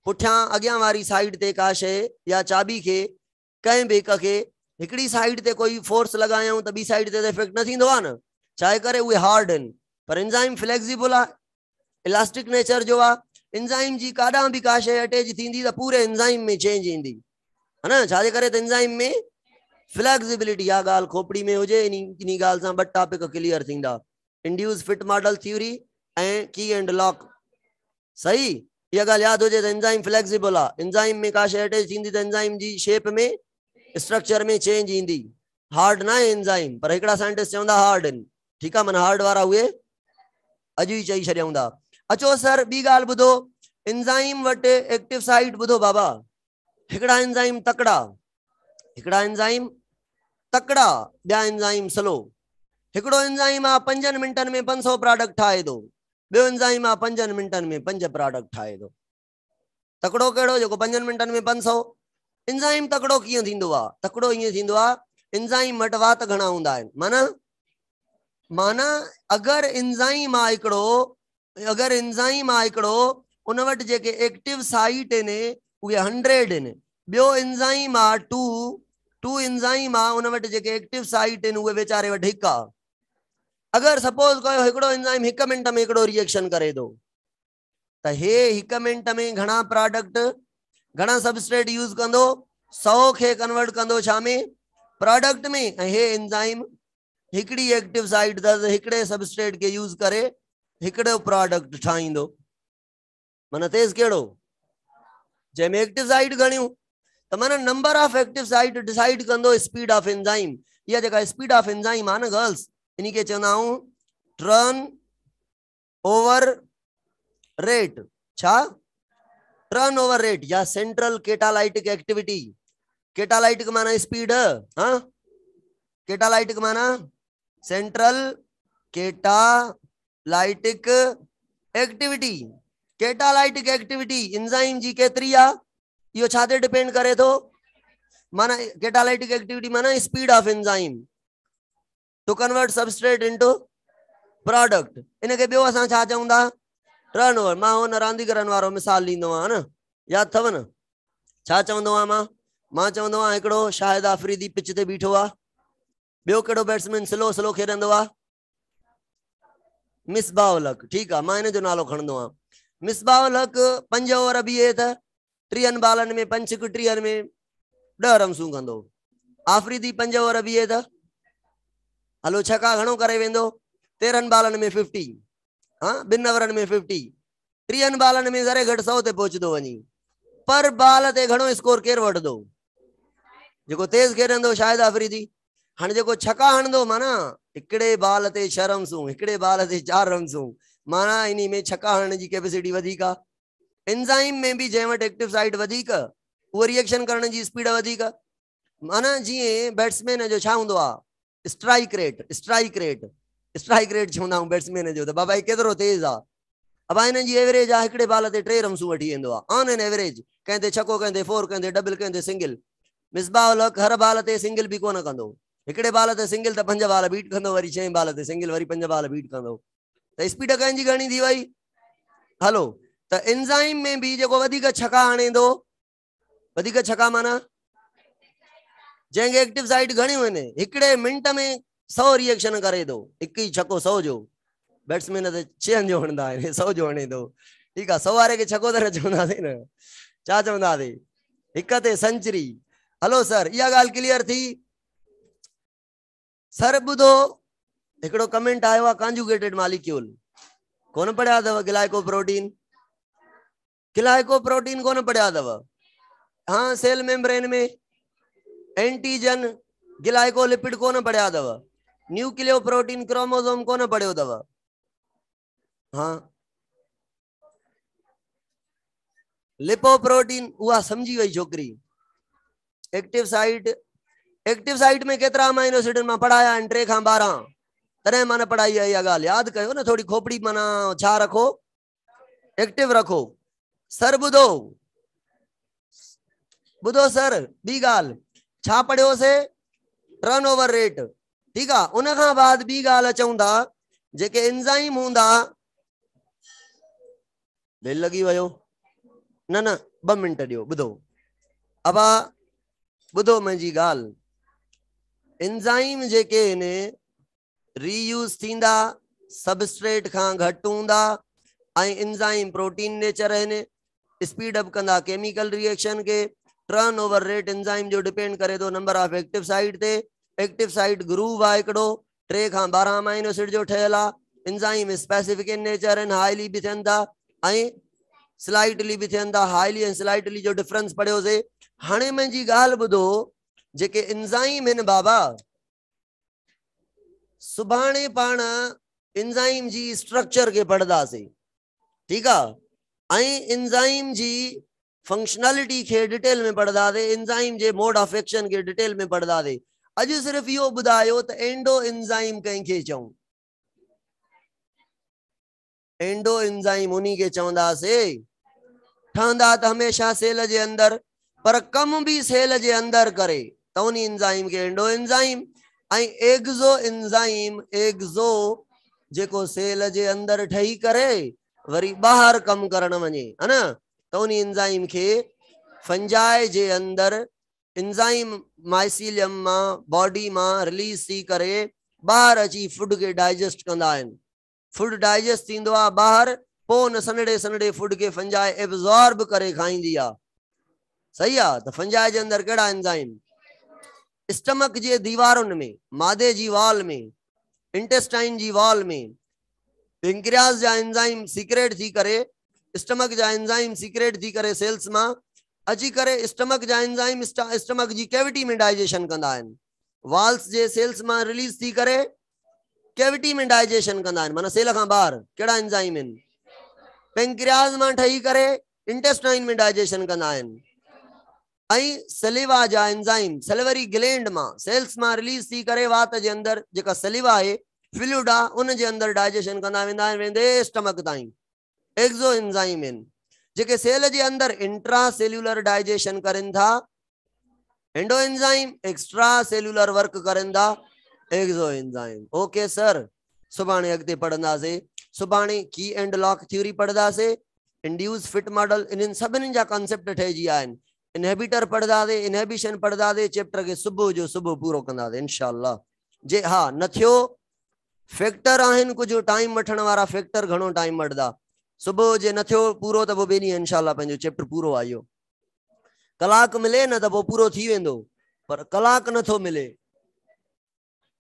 पुठियां अॻियां वारी साइड ते का शइ या चाबी के कंहिं बि हिक खे हिकड़ी साइड ते कोई फोर्स लगायूं त ॿी साइड ते इफेक्ट न थींदो आहे न? छाहे करे? उहे हार्ड आहिनि। पर एंजाइम फ्लेक्सिबल आहे, इलास्टिक नेचर जो आहे। एंजाइम जी काॾां बि का शइ अटैच थींदी त पूरे एंजाइम में चेंज ईंदी है न। छाजे करे? त एंजाइम में फ्लेक्सिबिलिटी। आ ॻाल्हि खोपड़ी में हुजे, इन ॻाल्हि सां ॿ टॉपिक क्लियर थींदा। इंड्यूस फिट मॉडल थ्योरी ऐं की एंड लॉक। सही? इहा ॻाल्हि यादि हुजे त एंजाइम फ्लेक्सिबल आहे। एंजाइम में का शइ अटैच थींदी त एंजाइम जी शेप में स्ट्रक्चर में चेंज ईंदी। हार्ड ना आहे एंजाइम, पर हिकिड़ा साइंटिस्ट चवंदा हार्ड आहिनि। ठीकु आहे? माना हार्ड वारा उहे अॼु ई चई छॾियऊं था। अचो सर ॿी ॻाल्हि ॿुधो, एंजाइम वटि एक्टिव साइट ॿुधो बाबा, हिकिड़ा एंजाइम तकड़ा, हिकिड़ा एंजाइम तकड़ा, ॿिया एंजाइम स्लो। हिकिड़ो एंजाइम आहे 5 मिंटनि में 500 प्रोडक्ट ठाहे थो, ॿियो एंजाइम आहे 5 मिंटनि में 5 प्रोडक्ट ठाहे थो। तकड़ो कहिड़ो? जेको 5 मिंटनि में 500। एंजाइम तकड़ो कीअं थींदो आहे? तकड़ो ईअं थींदो आहे, एंजाइम वटि वात घणा हूंदा आहिनि। माना अगर एंजाइम आहे हिकिड़ो, अगर एंजाइम आहे हिकिड़ो, उन वटि जेके एक्टिव साइट आहिनि उहे 100 आहिनि। ॿियो एंजाइम आहे 2 एंजाइम आहे, उन वटि जेके एक्टिव साइट आहिनि उहे वेचारे वटि 1 आहे। अगरि सपोज कयो हिकिड़ो एंजाइम 1 मिनट में हिकिड़ो रिएक्शन करे थो, त हे 1 मिनट में घणा प्रोडक्ट, घणा सबस्ट्रेट यूज कंदो, 100 खे कन्वर्ट कंदो छा में, प्रोडक्ट में। ऐं हे एंजाइम हिकिड़ी एक्टिव साइट अथसि, हिकिड़े सबस्ट्रेट के यूज करे हिकिड़ो प्रोडक्ट ठाहींदो। माना तेज़ कहिड़ो, जंहिंमें एक्टिव साइट घणियूं, त माना number of active site decide कंदो स्पीड ऑफ एंजाइम। इहा जेका स्पीड ऑफ एंजाइम आहे न गर्ल्स, इन खे चवंदा आहियूं टर्न ओवर रेट। छा, टर्न ओवर रेट या सेंट्रल कैटालाइटिक एक्टिविटी। कैटालाइटिक माना स्पीड, हाँ, कैटालाइटिक माना central catalytic activity. Catalytic activity enzyme जी केतिरी आहे, इहो छा ते डिपेंड करे थो, माना कैटालाइटिक एक्टिविटी माना speed of enzyme to convert substrate into product. इनके ॿियो असां छा चवंदा, टर्न ओवर। मां हुन रांदीगरनि वारो मिसाल ॾींदो आहियां न, यादि अथव न, छा चवंदो आहियां मां चवंदो आहियां हिकिड़ो शाहिद आफरीदी पिच ते बीठो आहे, ॿियो कहिड़ो बैट्समैन स्लो स्लो खेॾंदो आहे, मिसबाह उल हक। ठीकु आहे, मां हिन जो नालो खणंदो आहियां। मिसबाह उल हक 5 ओवर बीहे त 3 बालनि में 5 6 30 में 10 रन्सूं कंदो। आफरीदी 5 ओवर बीहे त हलो छक्का घणो करे वेंदो, 13 बालनि में 50, हाँ 2 ओवरनि में 50, 3 बालनि में ज़रे घटि 100 ते पहुचंदो वञी। पर बाल ते घणो स्कोर केरु वठंदो, जेको तेज़ खेॾंदो शाहिद आफरीदी। हाणे जेको छक्का हणंदो, माना हिकिड़े बाल ते 6 रन्सूं, हिकिड़े बाल ते 4 रन्सूं, माना इन में छक्का हणण जी कैपेसिटी वधीक आहे। एंजाइम में भी जंहिं वटि एक्टिव साइट वधीक, उहो रिएक्शन करण जी स्पीड वधीक। माना जीअं बैट्समैन जो छा हूंदो आहे, स्ट्राइक रेट। स्ट्राइक रेट चवंदा आहियूं बैट्समैन जो, त बाबा ही केतिरो तेज़ आहे। अब हिननि जी एवरेज आहे हिकिड़े बाल ते 3 रन्सूं वठी वेंदो आहे ऑन एन एवरेज, कंहिं ते छको, कंहिं ते 4, कंहिं ते डबल, कंहिं ते सिंगल। मिसबाह उल हक हर बाल ते सिंगल भी कोन कंदो, हिकिड़े बाल ते सिंगल त 5 बाल बीट कंदो, वरी 6 बाल ते सिंगल, वरी 5 बाल बीट कंदो, त स्पीड कंहिंजी घणी थी वई। हलो, त एंजाइम में भी जेको वधीक छक्का हणे थो, वधीक छक्का माना जंहिंखे एक्टिव साइट घणियूं आहिनि, हिकिड़े मिंट में 100 रिएक्शन करे थो, हिकु ई छक्को 100 जो। बैट्समैन ते 6 जो हणंदा आहिनि, 100 जो हणे थो। ठीकु आहे, 100 वारे खे छक्को त न चवंदासीं न, छा चवंदासीं, हिक ते सेंचुरी। हलो सर, इहा ॻाल्हि क्लियर थी। सर ॿुधो, हिकिड़ो कमेंट आयो आहे कॉन्जुगेटेड मॉलिक्यूल कोन पढ़िया अथव, गिलाइको प्रोटीन कोन पढ़िया अथव। हाँ, सेल मेम्ब्रेन में एंटीजन गिलाइकोलिपिड कोन पढ़िया अथव। न्यूक्लियो प्रोटीन क्रोमोसोम कोन पढ़ियो अथव। हाँ, लिपोप्रोटीन उहा समझी वई छोकरी। एक्टिव साइट में केतिरा अमाइनो एसिड मां पढ़ाया आहिनि, 3 खां 12, तॾहिं मां न पढ़ाई आहे। इहा ॻाल्हि यादि कयो न, थोड़ी खोपड़ी माना छा रखो, एक्टिव रखो। सर ॿुधो सर, ॿी ॻाल्हि छा पढ़ियोसीं, टर्न ओवर रेट। ठीकु आहे, उन खां बाद ॿी ॻाल्हि अचूं था, जेके एंजाइम हूंदा, बेल लॻी वियो न 2 मिंट ॾियो, ॿुधो अबा, ॿुधो मुंहिंजी ॻाल्हि। एंजाइम जेके आहिनि रीयूज़ थींदा, सबस्ट्रेट खां घटि हूंदा, ऐं एंजाइम प्रोटीन नेचर आहिनि, स्पीड अप कंदा केमिकल रिएक्शन के। टर्न ओवर रेट एंजाइम जो डिपेंड करे थो नंबर ऑफ एक्टिव साइट ते। एक्टिव साइट ग्रुप आहे हिकिड़ो, 3 खां 12 अमाइनो एसिड जो ठहियल आहे। एंजाइम स्पेसिफिक इन नेचर आहिनि, हाईली बि थियनि था ऐं स्लाइटली बि थियनि था। हाईली ऐं स्लाइटली जो डिफरेंस पढ़ियोसीं। हाणे मुंहिंजी ॻाल्हि ॿुधो, जेके एंजाइम आहिनि बाबा, सुभाणे पाण एंजाइम जी स्ट्रक्चर के पढ़ंदासीं। ठीकु आहे, ऐं एंजाइम जी फंक्शनलिटी के डिटेल में पढ़ंदासीं, enzyme J mode of action के डिटेल में पढ़ंदासीं। अॼु सिर्फ़ु इहो ॿुधायो त एंडो एंजाइम कंहिंखे चऊं। एंडो एंजाइम उन्ही के चवंदासीं, ठहंदा त हमेशा सेल जे अंदर, पर कम भी सेल जे अंदर करे, त उन एंजाइम के एंडो एंजाइम। ऐं एक्सो एंजाइम, एक्सो जेको सेल जे अंदर ठही करे वरी ॿाहिरि कम करण वञे, है न, त उन एंजाइम के फंजाई जे अंदर एंजाइम माइसीलियम मां बॉडी मां रिलीज थी करे बाहर अची फूड के डाइजेस्ट कंदा आहिनि। फूड डाइजेस्ट थींदो आहे बाहर, पोइ न सनड़े सनड़े फूड के फंजाई एब्जॉर्ब करे खाईंदी आहे। सही आहे। त फंजाई जे अंदर कहिड़ा एंजाइम, स्टमक जे दीवारुनि में, मादे जी वॉल में, इंटेस्टाइन जी वॉल में पेंक्रियास जा एंजाइम सीक्रेट थी करे, स्टमक जा एंजाइम सीक्रेट थी करे सेल्स मां अची करे स्टमक जा एंजाइम स्टमक जी कैविटी में डाइजेशन कंदा आहिनि। वाल्स जे सेल्स मां रिलीज थी करे कैविटी में डाइजेशन कंदा आहिनि, माना सेल खां ॿाहिरि कहिड़ा एंजाइम आहिनि, पेंक्रियास मां ठही करे इंटेस्टाइन में डाइजेशन कंदा आहिनि। ऐं सलिवा जा एंजाइम सलिवरी ग्लैंड मां सेल्स मां रिलीज थी करे वात जे अंदर जेका सलिवा आहे फ्लूइड आहे उन जे अंदर डाइजेशन कंदा वेंदा आहिनि वेंदे स्टमक ताईं। एक्सो एंजाइम आहिनि जेके सेल जे अंदर इंट्रा सेल्यूलर डाइजेशन करनि था, endo enzyme extra cellular work करनि था एक्सो एंजाइम। ओके सर, सुभाणे अॻिते पढ़ंदासीं। सुभाणे की एंड लॉक थ्योरी पढ़ंदासीं, इंड्यूस फिट मॉडल, इन्हनि सभिनी जा कॉन्सेप्ट ठहिजी विया आहिनि। इनहेबिटर पढ़ंदासीं, इनहेबिशन पढ़ंदासीं, चैप्टर के सुबुह जो सुबुह पूरो कंदासीं इंशाअल्लाह। जे हा न थियो फैक्टर आहिनि कुछ टाइम वठण वारा, फैक्टर घणो टाइम वठदा, सुबुह जे न थियो पूरो त पोइ ॿिए ॾींहुं इंशाअल्लाह पंहिंजो चैप्टर पूरो आहे। इहो कलाक मिले न त पोइ पूरो थी वेंदो, पर कलाक नथो मिले।